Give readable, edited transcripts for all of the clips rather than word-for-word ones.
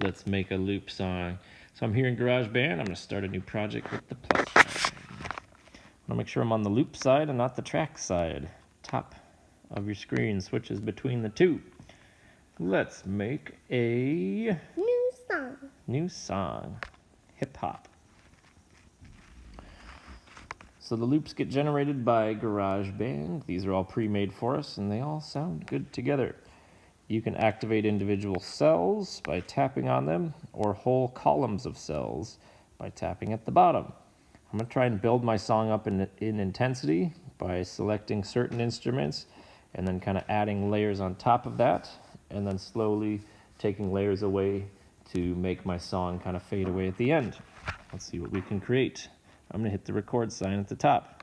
let's make a loop song. So I'm here in GarageBand. I'm going to start a new project with the plus sign. I want to make sure I'm on the loop side and not the track side. Top of your screen switches between the two. Let's make a new song. Hip hop. So the loops get generated by GarageBand. These are all pre-made for us and they all sound good together. You can activate individual cells by tapping on them or whole columns of cells by tapping at the bottom. I'm going to try and build my song up in intensity by selecting certain instruments and then kind of adding layers on top of that and then slowly taking layers away to make my song kind of fade away at the end. Let's see what we can create. I'm going to hit the record sign at the top.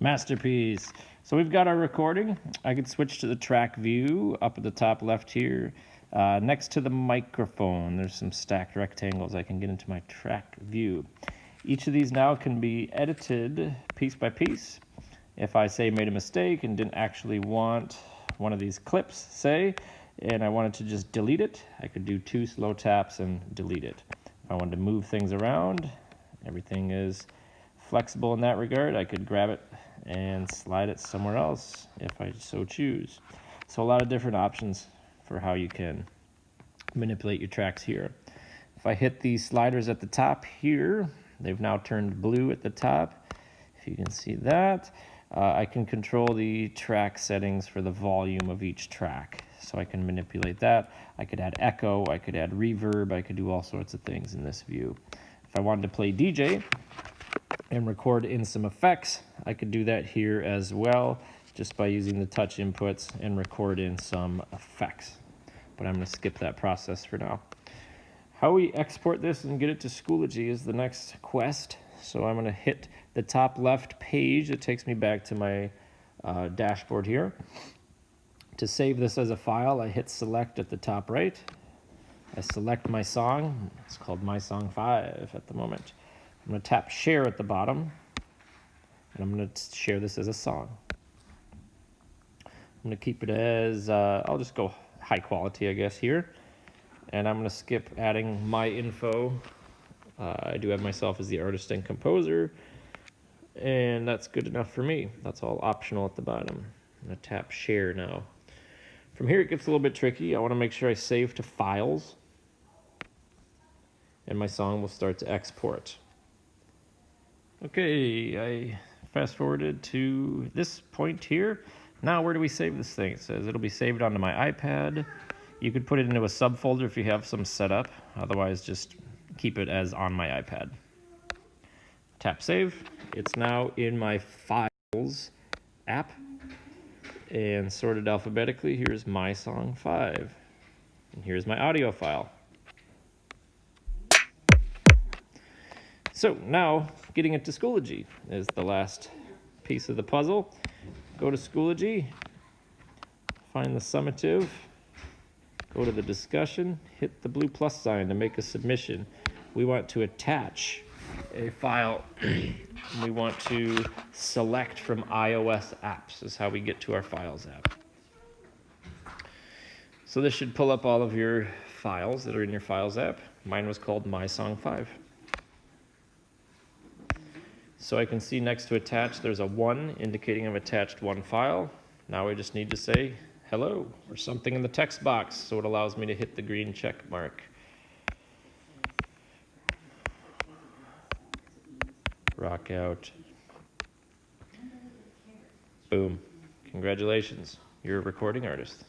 Masterpiece. So we've got our recording. I could switch to the track view up at the top left here. Next to the microphone, there's some stacked rectangles. I can get into my track view. Each of these now can be edited piece by piece. If I say made a mistake and didn't actually want one of these clips, say, and I wanted to just delete it, I could do 2 slow taps and delete it. If I wanted to move things around, everything is flexible in that regard. I could grab it and slide it somewhere else if I so choose. So a lot of different options for how you can manipulate your tracks here. If I hit these sliders at the top here, they've now turned blue at the top. If you can see that, I can control the track settings for the volume of each track. So I can manipulate that. I could add echo, I could add reverb, I could do all sorts of things in this view. If I wanted to play DJ and record in some effects, I could do that here as well, just by using the touch inputs and record in some effects. But I'm going to skip that process for now. How we export this and get it to Schoology is the next quest. So I'm going to hit the top left page. It takes me back to my dashboard here. To save this as a file, I hit select at the top right. I select my song. It's called My Song 5 at the moment. I'm going to tap share at the bottom, and I'm going to share this as a song. I'm going to keep it as, I'll just go high quality, I guess, here. And I'm going to skip adding my info. I do have myself as the artist and composer, and that's good enough for me. That's all optional at the bottom. I'm going to tap share now. From here, it gets a little bit tricky. I want to make sure I save to files, and my song will start to export. Okay, I fast forwarded to this point here. Now, where do we save this thing? It says it'll be saved onto my iPad. You could put it into a subfolder if you have some set up. Otherwise, just keep it as on my iPad. Tap save. It's now in my Files app and sorted alphabetically. Here's My Song 5. And here's my audio file. So now, getting into Schoology is the last piece of the puzzle. Go to Schoology, find the summative, go to the discussion, hit the blue plus sign to make a submission. We want to attach a file. We want to select from iOS apps is how we get to our Files app. So this should pull up all of your files that are in your Files app. Mine was called My Song 5. So I can see next to attach, there's a 1 indicating I've attached one file. Now I just need to say hello or something in the text box, so it allows me to hit the green check mark. Rock out. Boom. Congratulations, you're a recording artist.